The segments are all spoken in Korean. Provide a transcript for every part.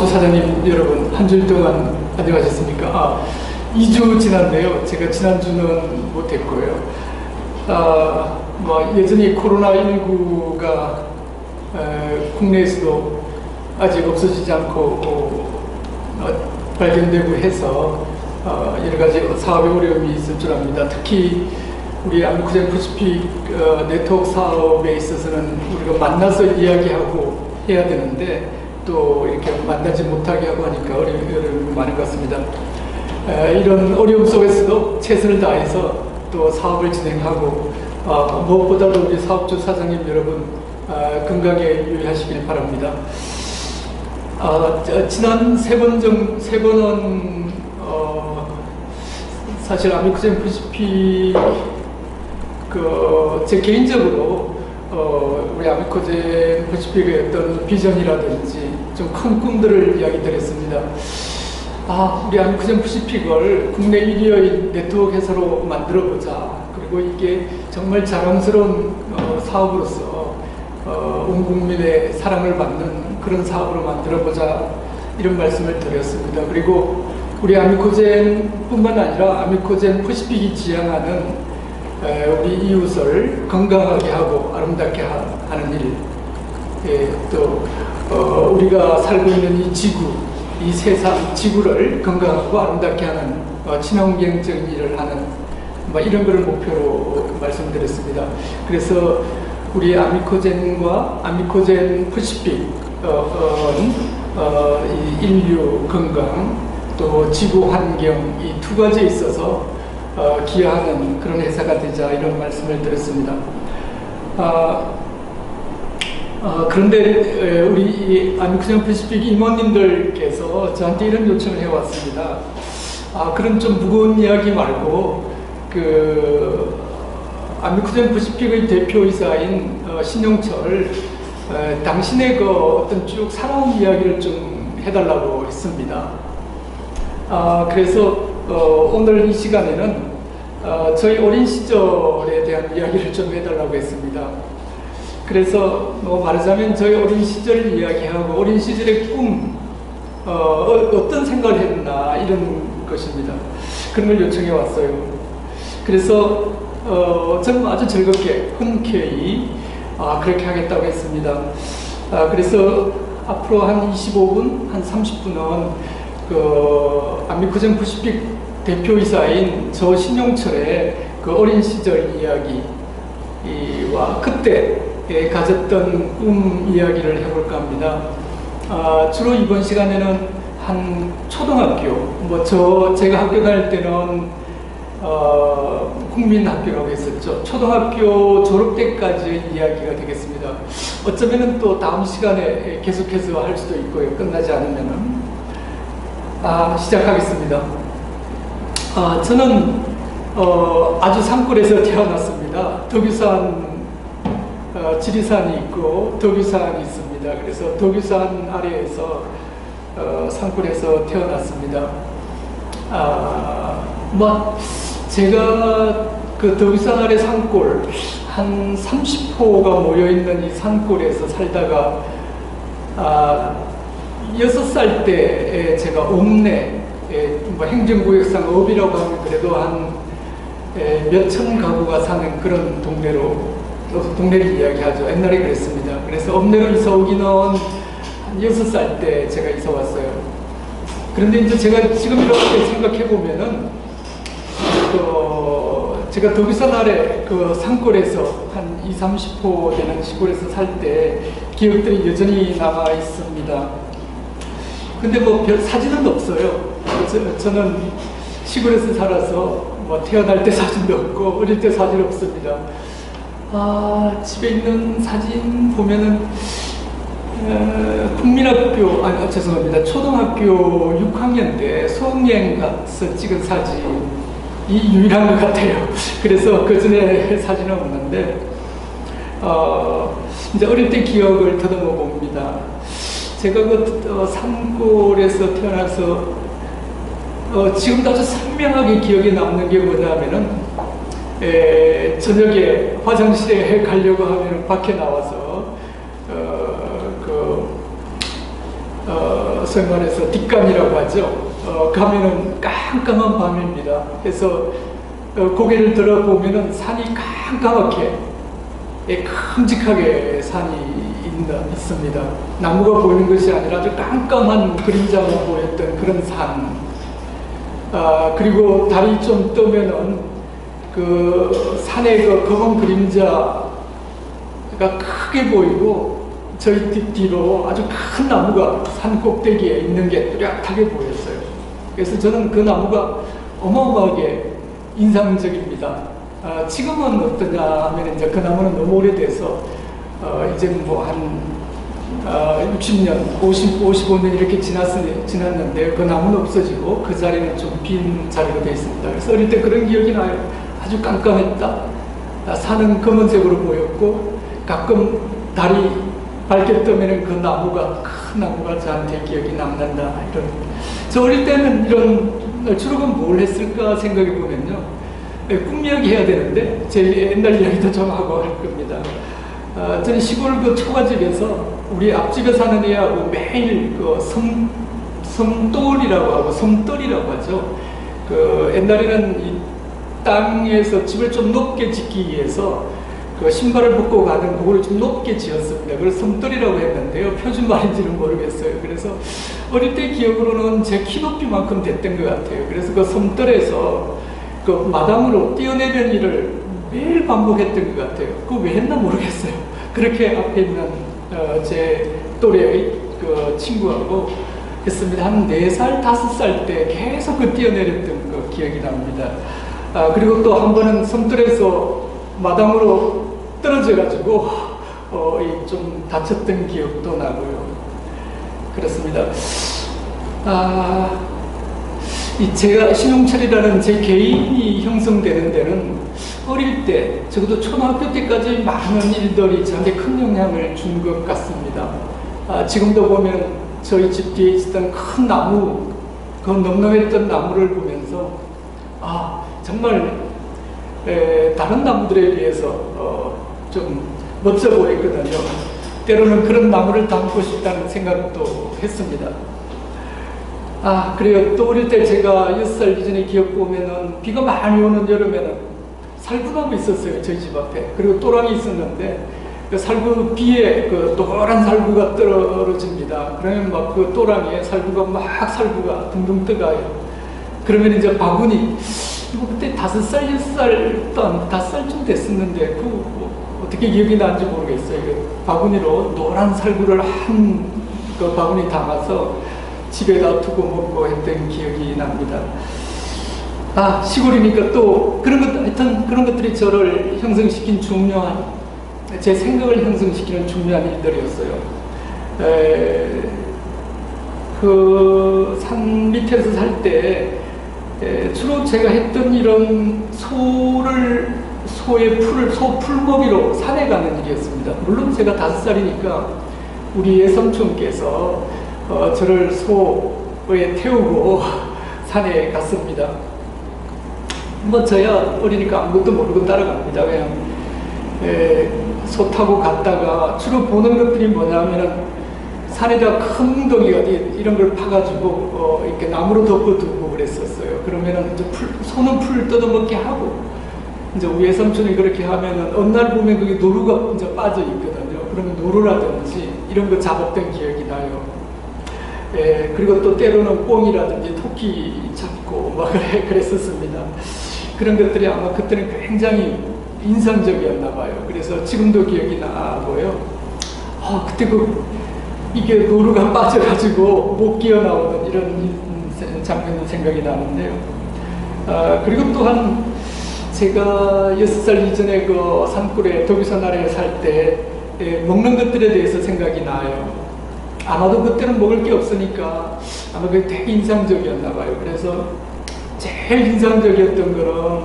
사업주 사장님 여러분, 한 주일 동안 안녕하셨습니까? 2주 지났네요. 제가 지난주는 못했고요. 여전히 코로나19가 국내에서도 아직 없어지지 않고 발견되고 해서 여러 가지 사업에 어려움이 있을 줄 압니다. 특히 우리 아미코젠 퍼시픽 네트워크 사업에 있어서는 우리가 만나서 이야기하고 해야 되는데 또 이렇게 만나지 못하게 하고 하니까 어려움이 많은 것 같습니다. 이런 어려움 속에서도 최선을 다해서 또 사업을 진행하고 무엇보다도 우리 사업주 사장님 여러분 건강에 유의하시길 바랍니다. 지난 세 번은 사실 아미코젠 퍼시픽 제 개인적으로 우리 아미코젠 퍼시픽의 어떤 비전이라든지 좀 큰 꿈들을 이야기 드렸습니다. 우리 아미코젠 퍼시픽을 국내 1위의 네트워크 회사로 만들어보자. 그리고 이게 정말 자랑스러운 사업으로서 온 국민의 사랑을 받는 그런 사업으로 만들어보자. 이런 말씀을 드렸습니다. 그리고 우리 아미코젠 뿐만 아니라 아미코젠 퍼시픽이 지향하는 우리 이웃을 건강하게 하고 아름답게 하는 일, 또 우리가 살고 있는 이 지구, 이 세상, 지구를 건강하고 아름답게 하는 친환경적인 일을 하는 이런 거를 목표로 말씀드렸습니다. 그래서 우리 아미코젠과 아미코젠 퍼시픽 이 인류 건강 또 지구 환경 이 두 가지에 있어서 기여하는 그런 회사가 되자 이런 말씀을 드렸습니다. 그런데 우리 아미코젠 퍼시픽 임원님들께서 저한테 이런 요청을 해왔습니다. 그런 좀 무거운 이야기 말고 아미코젠 퍼시픽의 대표이사인 신용철 당신의 어떤 쭉 살아온 이야기를 좀 해달라고 했습니다. 그래서 오늘 이 시간에는 저희 어린 시절에 대한 이야기를 좀 해달라고 했습니다. 그래서 말하자면 저희 어린 시절 이야기하고 어린 시절의 꿈, 어떤 생각을 했나 이런 것입니다. 그런 걸 요청해 왔어요. 그래서 저는 아주 즐겁게 흔쾌히 그렇게 하겠다고 했습니다. 그래서 앞으로 한 25분, 한 30분은 아미코젠 퍼시픽 대표이사인 저 신용철의 어린 시절 이야기와 그때 가졌던 꿈 이야기를 해볼까 합니다. 주로 이번 시간에는 한 초등학교, 제가 학교 다닐 때는 국민학교라고 했었죠. 초등학교 졸업 때까지의 이야기가 되겠습니다. 어쩌면은 또 다음 시간에 계속해서 할 수도 있고요. 끝나지 않으면은. 시작하겠습니다. 저는 아주 산골에서 태어났습니다. 덕유산 지리산이 있고 덕유산이 있습니다. 그래서 덕유산 아래에서 산골에서 태어났습니다. 제가 덕유산 아래 산골 한 30호가 모여있는 이 산골에서 살다가 6살 때 제가 읍내 행정구역상 읍이라고 하면 그래도 한 몇천 가구가 사는 그런 동네를 이야기하죠. 옛날에 그랬습니다. 그래서 읍내로 이사 오기는 한 6살 때 제가 이사 왔어요. 그런데 이제 제가 지금 이렇게 생각해 보면은 제가 덕유산 아래 산골에서 한 20-30호 되는 시골에서 살 때 기억들이 여전히 남아 있습니다. 근데 별 사진은 없어요. 저는 시골에서 살아서 태어날 때 사진도 없고 어릴 때 사진 없습니다. 집에 있는 사진 보면은 국민학교 죄송합니다. 초등학교 6학년 때 수학여행 가서 찍은 사진이 유일한 것 같아요. 그래서 그 전에 사진은 없는데 이제 어릴 때 기억을 더듬어 봅니다. 제가 산골에서 태어나서 지금도 아주 선명하게 기억에 남는 게 뭐냐면은 저녁에 화장실에 가려고 하면 밖에 나와서 소위 말해서 뒷간이라고 하죠. 가면은 깜깜한 밤입니다. 그래서 고개를 들어보면은 산이 깜깜하게 큼직하게 산이 있습니다. 나무가 보이는 것이 아니라 아주 깜깜한 그림자만 보였던 그런 산. 그리고 달이 좀 뜨면은 그 산의 그 검은 그림자가 크게 보이고 저희 뒤로 아주 큰 나무가 산 꼭대기에 있는 게 뚜렷하게 보였어요. 그래서 저는 그 나무가 어마어마하게 인상적입니다. 지금은 어떠냐 하면 이제 그 나무는 너무 오래돼서 이제는 뭐 한 60년, 55년 이렇게 지났는데 그 나무는 없어지고 그 자리는 좀 빈 자리가 되어 있습니다. 그래서 어릴 때 그런 기억이 나요. 아주 깜깜했다. 산은 검은색으로 보였고 가끔 달이 밝게 뜨면 그 나무가, 큰 나무가 저한테 기억이 남는다. 저 어릴 때는 이런 주로 뭘 했을까 생각해 보면요. 꿈 이야기 해야 되는데 제 옛날 이야기도 좀 하고 할 겁니다. 저는 시골 그 초가집에서 우리 앞집에 사는 애하고 매일 그 섬돌이라고 하고 섬돌이라고 하죠. 그 옛날에는 이 땅에서 집을 좀 높게 짓기 위해서 그 신발을 벗고 가는 그거를 좀 높게 지었습니다. 그래서 섬돌이라고 했는데요. 표준 말인지는 모르겠어요. 그래서 어릴 때 기억으로는 제 키 높이만큼 됐던 것 같아요. 그래서 그 섬돌에서 그 마당으로 뛰어내리는 일을 매일 반복했던 것 같아요. 그거 왜 했나 모르겠어요. 그렇게 앞에 있는 제 또래의 그 친구하고 했습니다. 한 4살, 5살 때 계속 그 뛰어내렸던 그 기억이 납니다. 그리고 또 한 번은 섬들에서 마당으로 떨어져가지고 좀 다쳤던 기억도 나고요. 그렇습니다. 제가 신용철이라는 제 개인이 형성되는 데는 어릴 때, 적어도 초등학교 때까지 많은 일들이 저한테 큰 영향을 준 것 같습니다. 지금도 보면 저희 집 뒤에 있었던 큰 나무, 그 넉넉했던 나무를 보면서 정말 다른 나무들에 비해서 좀 멋져 보였거든요. 때로는 그런 나무를 담고 싶다는 생각도 했습니다. 그래요. 또 어릴 때 제가 6살 이전에 기억 보면은 비가 많이 오는 여름에는 살구나무 있었어요. 저희 집 앞에. 그리고 또랑이 있었는데 그 살구 비에 그 노란 살구가 떨어집니다. 그러면 막 그 또랑이에 살구가 둥둥 떠가요. 그러면 이제 바구니, 그때 5살, 6살, 또 5살쯤 됐었는데 어떻게 기억이 나는지 모르겠어요. 바구니로 노란 살구를 그 바구니 담아서 집에다 두고 먹고 했던 기억이 납니다. 시골이니까 또 하여튼 그런 것들이 저를 형성시킨 제 생각을 형성시키는 중요한 일들이었어요. 그 산 밑에서 살 때 주로 제가 했던 일은 소의 풀먹이로 산에 가는 일이었습니다. 물론 제가 5살이니까 우리 외삼촌께서 저를 소에 태우고 산에 갔습니다. 저야 어리니까 아무것도 모르고 따라갑니다. 그냥 소 타고 갔다가 주로 보는 것들이 뭐냐면은 산에다 큰 웅덩이가 이런 걸 파가지고 이렇게 나무로 덮어두고 그랬었어요. 그러면은 이제 소는 풀 뜯어먹게 하고 이제 우리 외삼촌이 그렇게 하면은 어느 날 보면 그게 노루가 이제 빠져 있거든요. 그러면 노루라든지 이런 거 잡았던 기억이 나요. 그리고 또 때로는 꿩이라든지 토끼 잡고 막 그랬었습니다. 그런 것들이 아마 그때는 굉장히 인상적이었나 봐요. 그래서 지금도 기억이 나고요. 그때 이게 노루가 빠져가지고 못 끼어 나오는 이런 장면도 생각이 나는데요. 그리고 또한 제가 6살 이전에 그 산골에 도비선 아래에 살 때 먹는 것들에 대해서 생각이 나요. 아마도 그때는 먹을 게 없으니까 아마 그게 되게 인상적이었나 봐요. 그래서 제일 인상적이었던 거는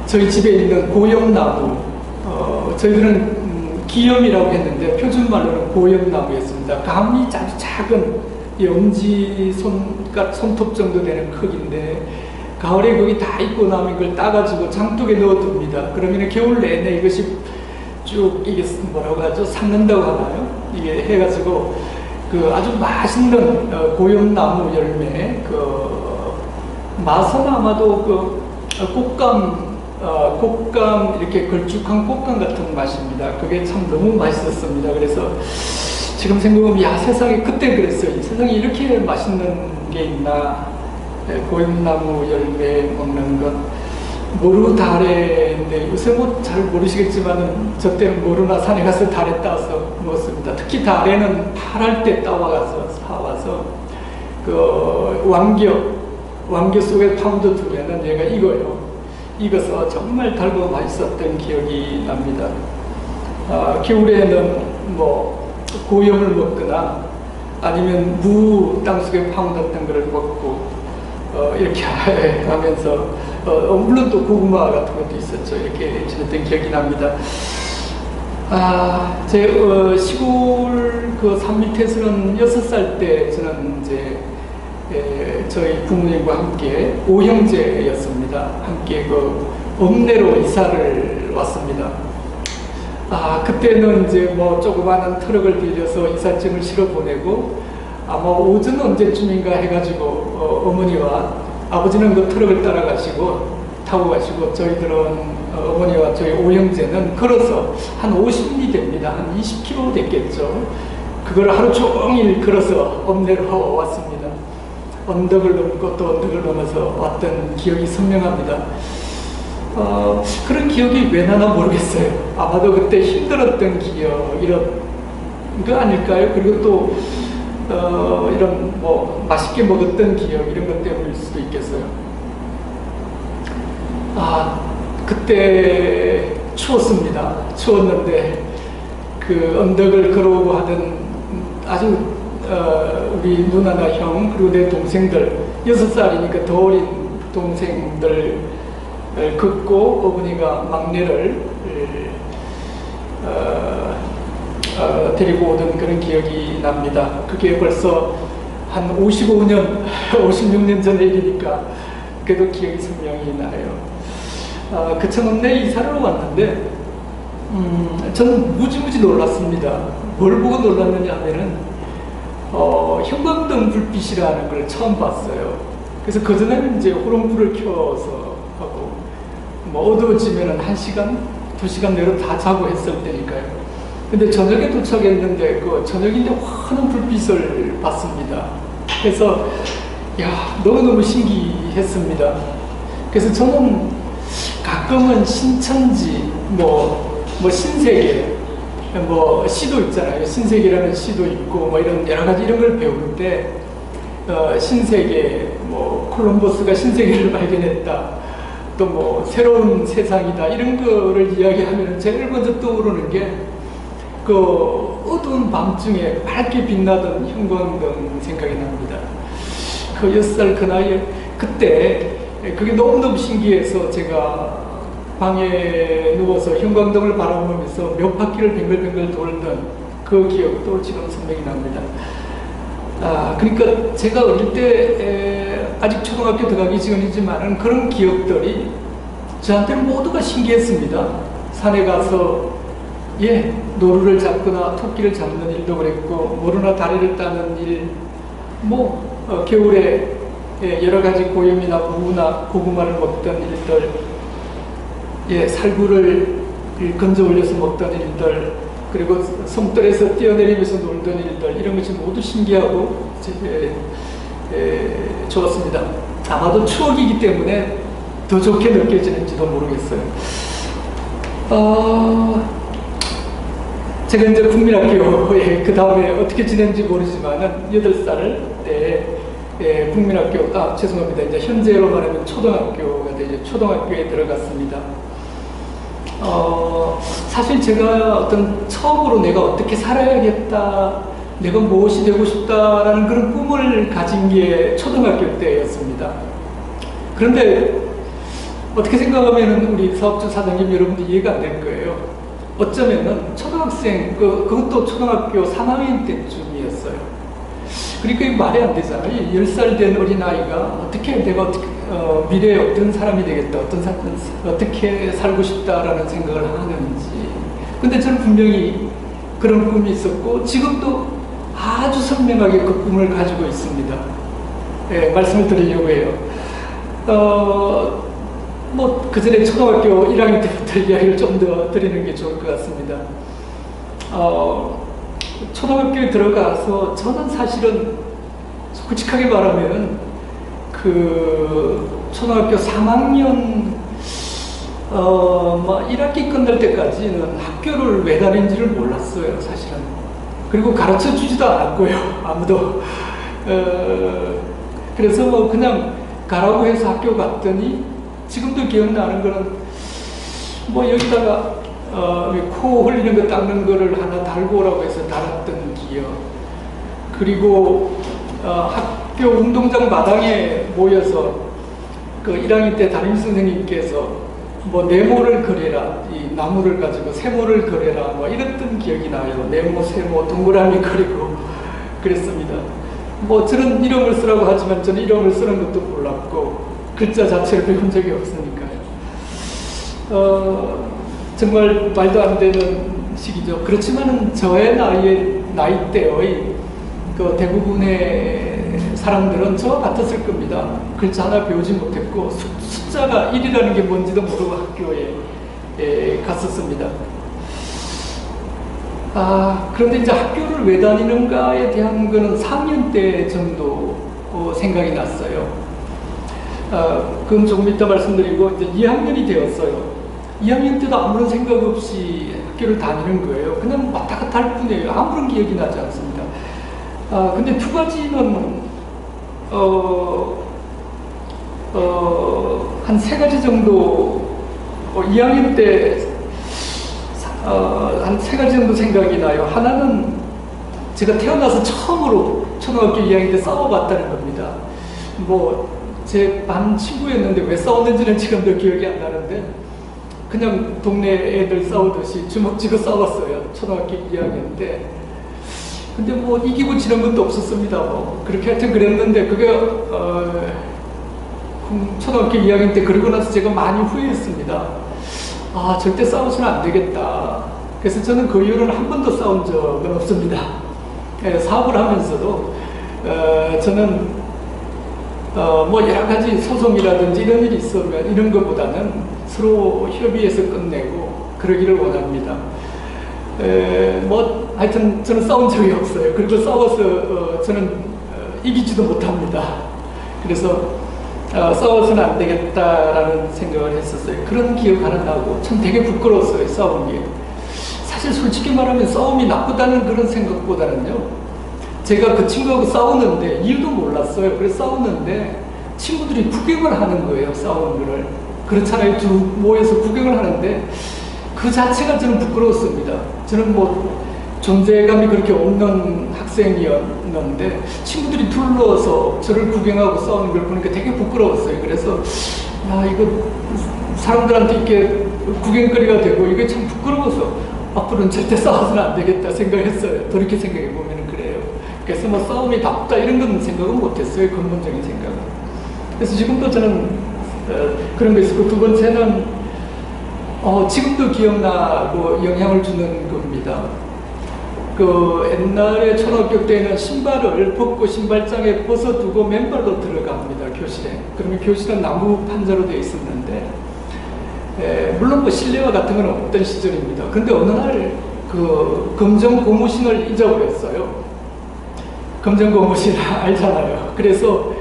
저희 집에 있는 고염나무, 저희들은 기염이라고 했는데 표준말로는 고염나무였습니다. 가문이 아주 작은 엄지 손톱 정도 되는 크기인데 가을에 거기 다 익고 나면 이걸 따가지고 장독에 넣어둡니다. 그러면 겨울 내내 이것이 쭉 이게 뭐라고 하죠? 삭는다고 하나요? 이게 해가지고 그 아주 맛있는 고염나무 열매, 그 맛은 아마도 그 곶감 이렇게 걸쭉한 곶감 같은 맛입니다. 그게 참 너무 맛있었습니다. 그래서 지금 생각하면 야, 세상에 그때 그랬어요. 이 세상에 이렇게 맛있는 게 있나. 고염나무 열매 먹는 것. 모루 다래인데 요새 뭐 잘 모르시겠지만은 저 때는 모루나 산에 가서 다래 따서 먹었습니다. 특히 다래는 파랄 때 따와가서 사와서 그 왕겨 속에 파묻어 두면은 얘가 익어요. 익어서 정말 달고 맛있었던 기억이 납니다. 겨울에는 뭐 고염을 먹거나 아니면 무 땅속에 파묻었던 거를 먹고 이렇게 하면서 물론 또 고구마 같은 것도 있었죠. 이렇게 지냈던 기억이 납니다. 제 시골 그 산 밑에서는 6살 때 저는 이제 저희 부모님과 함께 5형제였습니다. 함께 그 읍내로 이사를 왔습니다. 그때는 이제 뭐 조그마한 트럭을 빌려서 이삿짐을 실어 보내고 아마 오전 언제쯤인가 해가지고 어머니와 아버지는 그 트럭을 타고 가시고 저희들은 어머니와 저희 5형제는 걸어서 한 50리 됩니다. 한 20km 됐겠죠. 그걸 하루 종일 걸어서 읍내로 왔습니다. 언덕을 넘고 또 언덕을 넘어서 왔던 기억이 선명합니다. 그런 기억이 왜 나나 모르겠어요. 아마도 그때 힘들었던 기억 이런 거 아닐까요? 그리고 또 이런 뭐 맛있게 먹었던 기억 이런 것 때문일 수도 있겠어요. 그때 추웠습니다. 추웠는데 그 언덕을 걸어오고 하던 아주 우리 누나나 형 그리고 내 동생들 6살이니까 더 어린 동생들 걷고 어머니가 막내를 데리고 오던 그런 기억이 납니다. 그게 벌써 한 55년, 56년 전 얘기니까 그래도 기억이 선명히 나요. 그 청읍내 이사를 왔는데 저는 무지무지 놀랐습니다. 뭘 보고 놀랐느냐 하면은 형광등 불빛이라는 걸 처음 봤어요. 그래서 그전에는 이제 호롱불을 켜서 하고 뭐 어두워지면은 1시간, 2시간 내로 다 자고 했을 때니까요. 근데 저녁에 도착했는데 그 저녁인데 환한 불빛을 봤습니다. 그래서 야, 너무너무 신기했습니다. 그래서 저는 가끔은 신천지 뭐 신세계 뭐 시도 있잖아요. 신세계라는 시도 있고 뭐 이런 여러 가지 이런 걸 배울 때 신세계 뭐 콜럼버스가 신세계를 발견했다. 또 뭐 새로운 세상이다. 이런 거를 이야기하면 제일 먼저 떠오르는 게 그 어두운 밤중에 밝게 빛나던 형광등 생각이 납니다. 그 6살 그 나이에 그때 그게 너무너무 신기해서 제가 방에 누워서 형광등을 바라보면서 몇 바퀴를 뱅글뱅글 돌던 그 기억도 지금 선명히 납니다. 그러니까 제가 어릴 때 아직 초등학교 들어가기 전이지만은 그런 기억들이 저한테는 모두가 신기했습니다. 산에 가서 노루를 잡거나 토끼를 잡는 일도 그랬고 모루나 다리를 따는 일, 겨울에 여러 가지 고염이나 무나 고구마를 먹던 일들, 살구를 건져 올려서 먹던 일들, 그리고 섬들에서 뛰어내리면서 놀던 일들, 이런 것이 모두 신기하고 좋았습니다. 아마도 추억이기 때문에 더 좋게 느껴지는지도 모르겠어요. 제가 이제 국민학교에 그 다음에 어떻게 지냈는지 모르지만은 8살 때 국민학교, 죄송합니다. 이제 현재로 말하면 초등학교가 이제 초등학교에 들어갔습니다. 사실 제가 어떤 처음으로 내가 어떻게 살아야겠다, 내가 무엇이 되고 싶다라는 그런 꿈을 가진 게 초등학교 때였습니다. 그런데 어떻게 생각하면 우리 사업주 사장님 여러분들 이해가 안 될 거예요. 어쩌면은 초등학생, 그것도 초등학교 3학년 때쯤이었어요. 그러니까 이거 말이 안 되잖아요. 10살 된 어린아이가 내가 미래에 어떤 사람이 되겠다, 어떻게 살고 싶다라는 생각을 하는지. 근데 저는 분명히 그런 꿈이 있었고, 지금도 아주 선명하게 그 꿈을 가지고 있습니다. 예, 말씀을 드리려고 해요. 뭐, 그 전에 초등학교 1학년 때부터 이야기를 좀 더 드리는 게 좋을 것 같습니다. 초등학교에 들어가서 저는 사실은 솔직하게 말하면 그 초등학교 3학년 뭐 1학기 끝날 때까지는 학교를 왜 다니는지를 몰랐어요, 사실은. 그리고 가르쳐 주지도 않았고요, 아무도. 그래서 뭐 그냥 가라고 해서 학교 갔더니 지금도 기억나는 거는 뭐 여기다가 코 흘리는 거 닦는 거를 하나 달고 오라고 해서 달았던 기억. 그리고 학교 운동장 마당에 모여서 그 1학년 때 담임선생님께서 뭐 네모를 그려라, 이 나무를 가지고 세모를 그려라, 뭐 이랬던 기억이 나요. 네모, 세모, 동그라미 그리고 그랬습니다. 뭐 저는 이름을 쓰라고 하지만 저는 이름을 쓰는 것도 몰랐고 글자 자체를 배운 적이 없으니까요. 정말 말도 안 되는 시기죠. 그렇지만은 저의 나이대의 그 대부분의 사람들은 저와 같았을 겁니다. 글자 하나 배우지 못했고 숫자가 1이라는 게 뭔지도 모르고 학교에 갔었습니다. 그런데 이제 학교를 왜 다니는가에 대한 거는 4학년 때 정도 생각이 났어요. 그건 조금 이따 말씀드리고 이제 2학년이 되었어요. 2학년 때도 아무런 생각 없이 학교를 다니는 거예요. 그냥 왔다 갔다 할 뿐이에요. 아무런 기억이 나지 않습니다. 근데 두 가지는 한 세 가지 정도 2학년 때 한 세 가지 정도 생각이 나요. 하나는 제가 태어나서 처음으로 초등학교 2학년 때 싸워봤다는 겁니다. 뭐 제 반 친구였는데 왜 싸웠는지는 지금도 기억이 안 나는데 그냥 동네 애들 싸우듯이 주먹 쥐고 싸웠어요. 초등학교 2학년 때. 근데 뭐 이기고 지는 것도 없었습니다. 뭐 그렇게 하여튼 그랬는데 그게 초등학교 2학년 때 그러고 나서 제가 많이 후회했습니다. 절대 싸워서는 안 되겠다. 그래서 저는 그 이후로는 한 번도 싸운 적은 없습니다. 사업을 하면서도 저는 뭐 여러 가지 소송이라든지 이런 일이 있으면 이런 것보다는 서로 협의해서 끝내고 그러기를 원합니다. 뭐 하여튼 저는 싸운 적이 없어요. 그리고 싸워서 저는 이기지도 못합니다. 그래서 싸워서는 안 되겠다라는 생각을 했었어요. 그런 기억 하나 나고 참 되게 부끄러웠어요, 싸운 게. 사실 솔직히 말하면 싸움이 나쁘다는 그런 생각보다는요, 제가 그 친구하고 싸우는데 이유도 몰랐어요. 그래서 싸우는데 친구들이 구경을 하는 거예요, 싸우는 거를. 그렇잖아요. 두 모여서 구경을 하는데 그 자체가 저는 부끄러웠습니다. 저는 뭐 존재감이 그렇게 없는 학생이었는데 친구들이 둘러서 저를 구경하고 싸우는 걸 보니까 되게 부끄러웠어요. 그래서 이거 사람들한테 이렇게 구경거리가 되고 이게 참 부끄러워서 앞으로는 절대 싸워서는 안 되겠다 생각했어요. 돌이켜 생각해 보면 그래요. 그래서 뭐 싸움이 나쁘다 이런 건 생각은 못했어요. 근본적인 생각은. 그래서 지금도 저는 그런 거 있었고, 두 번째는 지금도 기억나고 영향을 주는 겁니다. 그 옛날에 초등학교 때는 신발을 벗고 신발장에 벗어두고 맨발로 들어갑니다, 교실에. 그러면 교실은 나무 판자로 되어 있었는데, 물론 뭐 실내화 같은 건 없던 시절입니다. 근데 어느 날 그 검정 고무신을 잊어버렸어요. 검정 고무신 알잖아요. 그래서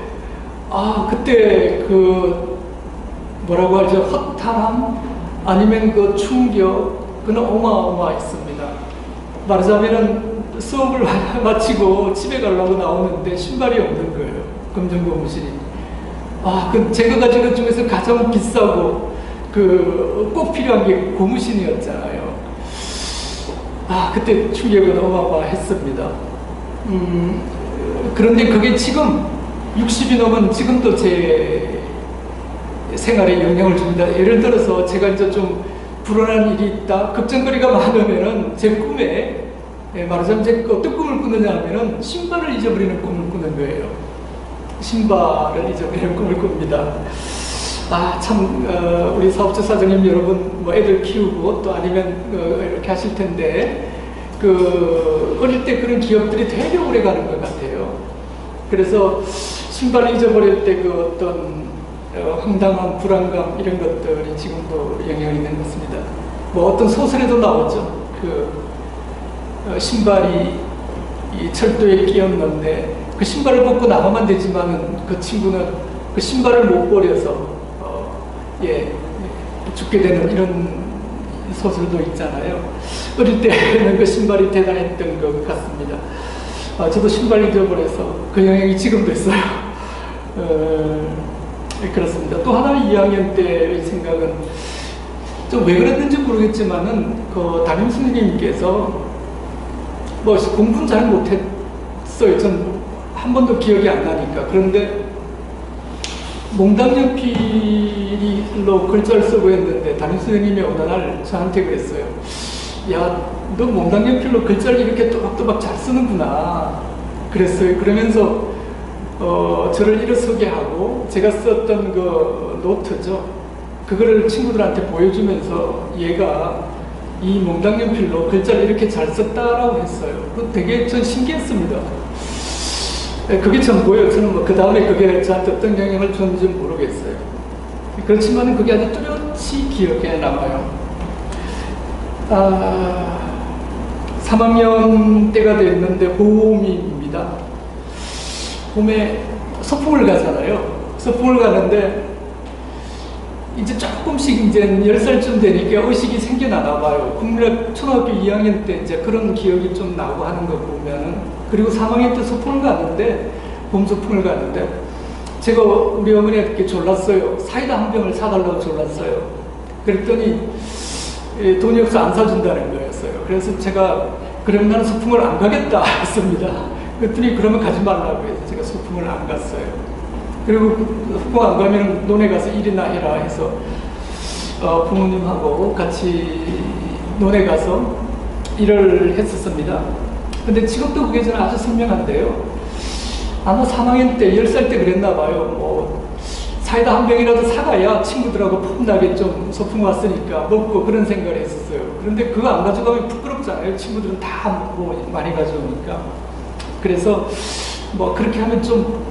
그때 그 뭐라고 하죠? 허탈함 아니면 그 충격, 그는 어마어마했습니다. 말하자면은 수업을 마치고 집에 가려고 나오는데 신발이 없는 거예요. 검정 고무신이. 제가 가진 것 중에서 가장 비싸고 꼭 필요한 게 고무신이었잖아요. 그때 충격은 어마어마했습니다. 그런데 그게 지금 60이 넘은 지금도 제 생활에 영향을 줍니다. 예를 들어서 제가 이제 좀 불안한 일이 있다, 걱정거리가 많으면은 제 꿈에, 말하자면 제가 어떤 꿈을 꾸느냐 하면은 신발을 잊어버리는 꿈을 꾸는 거예요. 신발을 잊어버리는 꿈을 꿉니다. 우리 사업자 사장님 여러분, 뭐 애들 키우고 또 아니면 이렇게 하실 텐데, 그 어릴 때 그런 기억들이 되게 오래 가는 것 같아요. 그래서 신발을 잊어버릴 때 그 어떤 황당한 불안감 이런 것들이 지금도 영향이 있는 것 같습니다. 뭐 어떤 소설에도 나오죠. 그 신발이 이 철도에 끼었는데 그 신발을 벗고 나가면 되지만은 그 친구는 그 신발을 못 버려서 죽게 되는 이런 소설도 있잖아요. 어릴 때는 그 신발이 대단했던 것 같습니다. 저도 신발 잊어버려서 그 영향이 지금도 있어요. 그렇습니다. 또 하나 2학년 때의 생각은 좀 왜 그랬는지 모르겠지만은 그 담임 선생님께서 뭐 공부는 잘 못했어요. 전 한 번도 기억이 안 나니까. 그런데 몽당연필로 글자를 쓰고 했는데 담임 선생님이 어느 날 저한테 그랬어요. 야, 너 몽당연필로 글자를 이렇게 또박또박 잘 쓰는구나. 그랬어요. 그러면서 저를 일어서게 하고 제가 썼던 그 노트죠. 그거를 친구들한테 보여주면서 얘가 이 몽당연필로 글자를 이렇게 잘 썼다라고 했어요. 그거 되게 전 신기했습니다. 그게 전부예요. 저는 뭐 그 다음에 그게 저한테 어떤 영향을 줬는지 모르겠어요. 그렇지만 그게 아주 뚜렷이 기억에 남아요. 3학년 때가 됐는데 봄입니다. 봄에 소풍을 가잖아요. 소풍을 가는데 이제 조금씩 이제 10살쯤 되니까 의식이 생겨나나 봐요. 국민학 초등학교 2학년 때 이제 그런 기억이 좀 나고 하는 거 보면은. 그리고 3학년 때 소풍을 갔는데, 봄 소풍을 갔는데, 제가 우리 어머니한테 졸랐어요. 사이다 한 병을 사달라고 졸랐어요. 그랬더니 돈이 없어 안 사준다는 거였어요. 그래서 제가 그러면 나는 소풍을 안 가겠다 했습니다. 그랬더니 그러면 가지 말라고 해서 제가 소풍을 안 갔어요. 그리고 소풍 안 가면 논에 가서 일이나 해라 해서 부모님하고 같이 논에 가서 일을 했었습니다. 근데 지금도 그게 저는 아주 선명한데요. 아마 3학년 때 10살 때 그랬나 봐요. 뭐 사이다 한 병이라도 사가야 친구들하고 폼나게 좀 소풍 왔으니까 먹고 그런 생각을 했었어요. 그런데 그거 안 가져가면 부끄럽잖아요. 친구들은 다 먹고 많이 가져오니까. 그래서 뭐 그렇게 하면 좀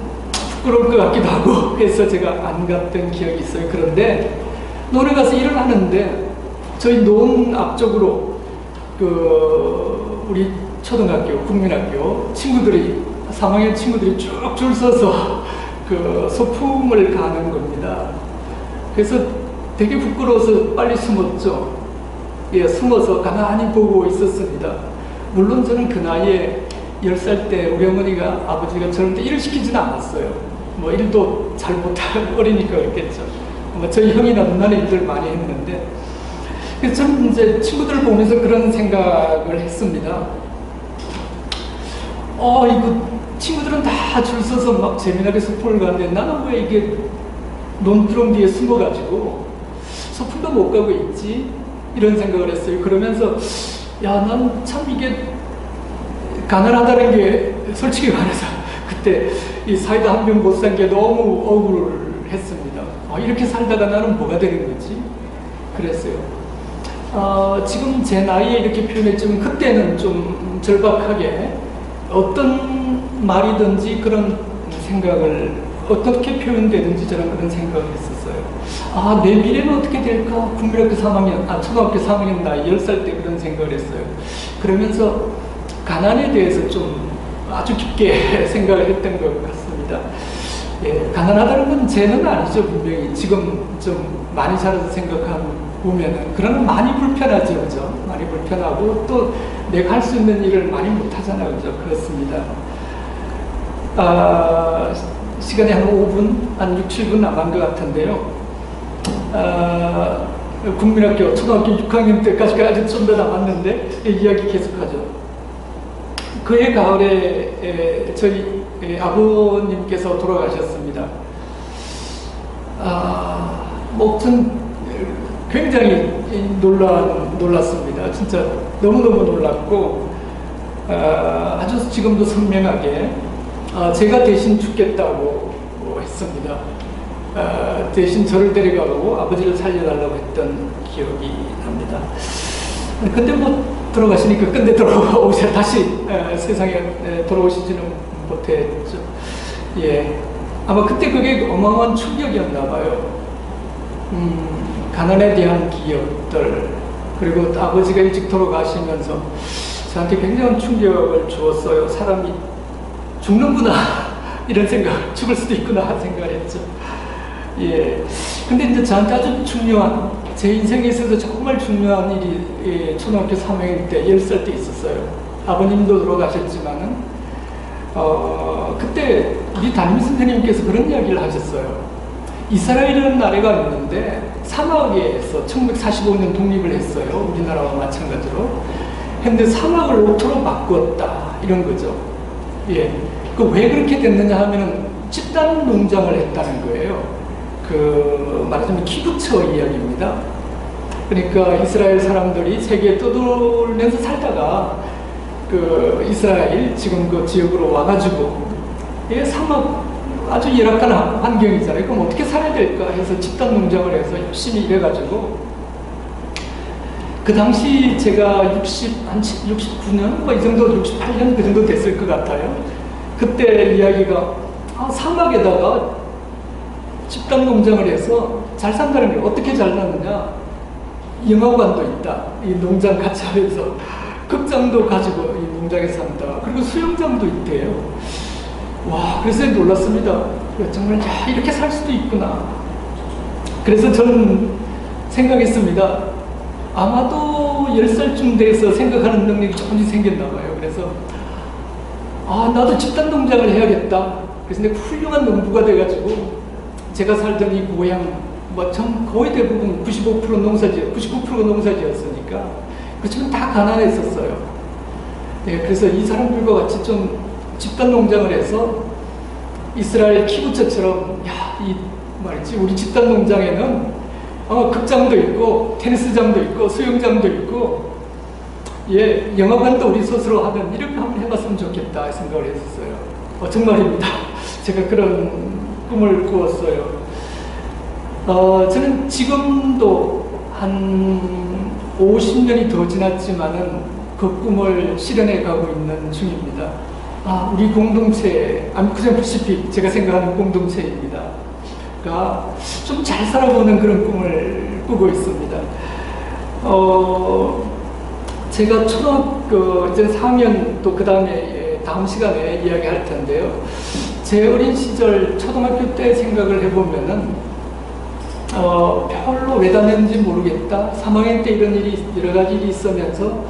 부끄러울 것 같기도 하고 해서 제가 안 갔던 기억이 있어요. 그런데 논에 가서 일을 하는데 저희 논 앞쪽으로 그 우리 초등학교, 국민학교 친구들이 3학년 친구들이 쭉 줄 서서 그 소풍을 가는 겁니다. 그래서 되게 부끄러워서 빨리 숨었죠. 예, 숨어서 가만히 보고 있었습니다. 물론 저는 그 나이에 10살 때 우리 어머니가 아버지가 저한테 일을 시키지는 않았어요. 뭐 일도 잘 못할 어리니까 그랬겠죠. 뭐 저희 형이나 누나는 일들 많이 했는데 그래서 저는 이제 친구들을 보면서 그런 생각을 했습니다. 이거 친구들은 다 줄 서서 막 재미나게 소풍을 가는데 나는 왜 이게 논두렁 뒤에 숨어가지고 소풍도 못 가고 있지? 이런 생각을 했어요. 그러면서 야, 난 참 이게 가난하다는 게 솔직히 말해서 그때 이 사이다 한 병 못 산 게 너무 억울했습니다. 이렇게 살다가 나는 뭐가 되는 거지? 그랬어요. 지금 제 나이에 이렇게 표현했지만 그때는 좀 절박하게 어떤 말이든지 그런 생각을 어떻게 표현되든지 저는 그런 생각을 했었어요. 내 미래는 어떻게 될까? 국민학교 3학년, 초등학교 3학년 나이 10살 때 그런 생각을 했어요. 그러면서 가난에 대해서 좀 아주 깊게 생각을 했던 것 같습니다. 예, 가난하다는 건 죄는 아니죠, 분명히. 지금 좀 많이 자라서 보면은, 그러면 많이 불편하죠, 그죠? 많이 불편하고, 또 내가 할 수 있는 일을 많이 못하잖아요, 그죠? 그렇습니다. 시간이 한 5분, 한 6, 7분 남은 것 같은데요. 국민학교 초등학교 6학년 때까지 아직 좀 더 남았는데, 이야기 계속하죠. 그해 가을에 저희 아버님께서 돌아가셨습니다. 목전 굉장히 놀랐습니다. 진짜 너무너무 놀랐고, 아주 지금도 선명하게 제가 대신 죽겠다고 했습니다. 대신 저를 데려가고 아버지를 살려달라고 했던 기억이 납니다. 근데 뭐 돌아가시니까 근데 돌아오셔 다시 세상에 돌아오시지는 못했죠. 예, 아마 그때 그게 어마어마한 충격이었나 봐요. 가난에 대한 기억들, 그리고 아버지가 일찍 돌아가시면서 저한테 굉장한 충격을 주었어요. 사람이 죽는구나 이런 생각, 죽을 수도 있구나 생각을 했죠. 예, 근데 이제 저한테 아주 중요한, 제 인생에 있어서 정말 중요한 일이 초등학교 3학년 때 10살 때 있었어요. 아버님도 돌아가셨지만은 그때 우리 담임 선생님께서 그런 이야기를 하셨어요. 이스라엘이라는 나라가 있는데 사막에서 1945년 독립을 했어요. 우리나라와 마찬가지로. 근데 사막을 옥토로 바꾸었다 이런 거죠. 예, 그 왜 그렇게 됐느냐 하면은 집단 농장을 했다는 거예요. 그 말하자면 키부처 이야기입니다. 그러니까 이스라엘 사람들이 세계에 떠돌면서 살다가 그 이스라엘 지금 그 지역으로 와가지고 사막 아주 열악한 환경이잖아요. 그럼 어떻게 살아야 될까 해서 집단 농장을 해서 열심히 일해가지고 그 당시 제가 한 69년 뭐 이 정도 68년 그 정도 됐을 것 같아요. 그때 이야기가 사막에다가 집단 농장을 해서 잘 산다는 게 어떻게 잘 사느냐, 영화관도 있다, 이 농장 같이 하면서 극장도 가지고 이 농장에서 산다, 그리고 수영장도 있대요. 와, 그래서 놀랐습니다. 정말 이렇게 살 수도 있구나. 그래서 저는 생각했습니다. 아마도 10살쯤 돼서 생각하는 능력이 조금씩 생겼나 봐요. 그래서 나도 집단 농장을 해야겠다. 그래서 내가 훌륭한 농부가 돼가지고 제가 살던 이 고향, 거의 대부분 95% 농사지역, 99%가 농사지였으니까, 그렇지만 다 가난했었어요. 네, 그래서 이 사람들과 같이 좀 집단 농장을 해서 이스라엘 키부처처럼, 우리 집단 농장에는 극장도 있고, 테니스장도 있고, 수영장도 있고, 예, 영화관도 우리 스스로 하면 이렇게 한번 해봤으면 좋겠다 생각을 했었어요. 정말입니다. 제가 그런 꿈을 꾸었어요. 저는 지금도 한 50년이 더 지났지만은 그 꿈을 실현해 가고 있는 중입니다. 우리 공동체, 아미쿠젠 퍼시픽, 제가 생각하는 공동체입니다. 좀 잘 살아보는 그런 꿈을 꾸고 있습니다. 제가 초등학교 이제 4학년 또 그 다음에 다음 시간에 이야기할 텐데요. 제 어린 시절 초등학교 때 생각을 해보면은 별로 왜 다녔는지 모르겠다. 3학년 때 이런 일이 여러 가지 일이 있으면서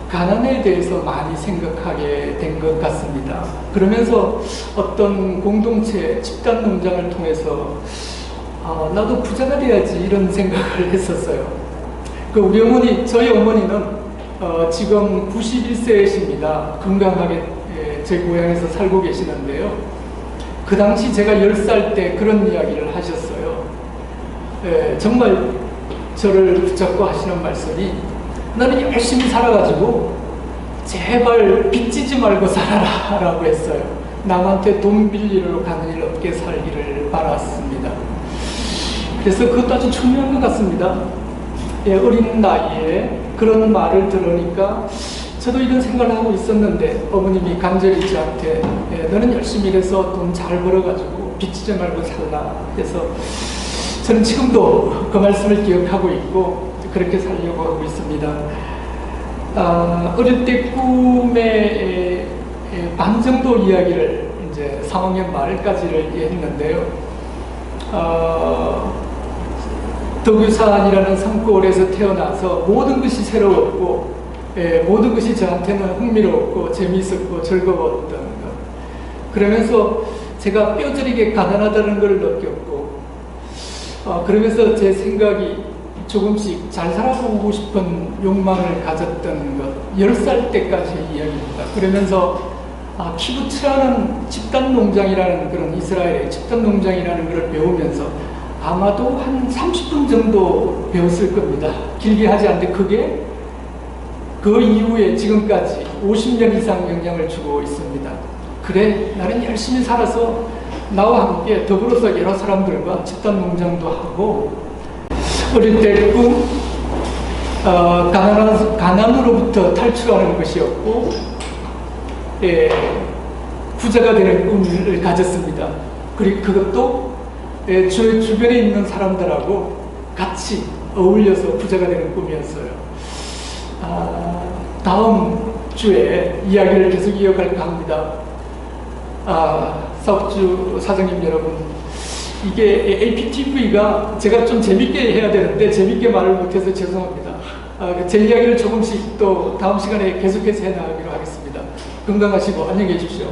가난에 대해서 많이 생각하게 된 것 같습니다. 그러면서 어떤 공동체, 집단 농장을 통해서 나도 부자가 돼야지 이런 생각을 했었어요. 저희 어머니는 지금 91세이십니다. 건강하게 제 고향에서 살고 계시는데요. 그 당시 제가 10살 때 그런 이야기를 하셨어요. 정말 저를 붙잡고 하시는 말씀이, 나는 열심히 살아가지고 제발 빚지지 말고 살아라 라고 했어요. 남한테 돈 빌리러 가는 일 없게 살기를 바랐습니다. 그래서 그것도 아주 중요한 것 같습니다. 어린 나이에 그런 말을 들으니까 저도 이런 생각을 하고 있었는데, 어머님이 간절히 저한테 너는 열심히 일해서 돈 잘 벌어가지고 빚지지 말고 살라 해서 저는 지금도 그 말씀을 기억하고 있고 그렇게 살려고 하고 있습니다. 어릴 때 꿈의 반 정도 이야기를 이제 3학년 말까지를 했는데요. 덕유산이라는 산골에서 태어나서 모든 것이 새로웠고, 모든 것이 저한테는 흥미로웠고 재미있었고 즐거웠던 것. 그러면서 제가 뼈저리게 가난하다는 걸 느꼈고, 그러면서 제 생각이 조금씩 잘 살아보고 싶은 욕망을 가졌던 것, 10살 때까지의 이야기입니다. 그러면서 키부츠라는 집단 농장이라는 그런 이스라엘의 집단 농장이라는 걸 배우면서 아마도 한 30분 정도 배웠을 겁니다. 길게 하지 않는데 그게 그 이후에 지금까지 50년 이상 영향을 주고 있습니다. 그래, 나는 열심히 살아서 나와 함께 더불어서 여러 사람들과 집단 농장도 하고, 어릴 때 꿈, 가난으로부터 탈출하는 것이었고, 예, 부자가 되는 꿈을 가졌습니다. 그리고 그것도 주변에 있는 사람들하고 같이 어울려서 부자가 되는 꿈이었어요. 다음 주에 이야기를 계속 이어갈까 합니다. 사업주 사장님 여러분, 이게 APTV가 제가 좀 재밌게 해야 되는데 재밌게 말을 못해서 죄송합니다. 제 이야기를 조금씩 또 다음 시간에 계속해서 해나가기로 하겠습니다. 건강하시고 안녕히 계십시오.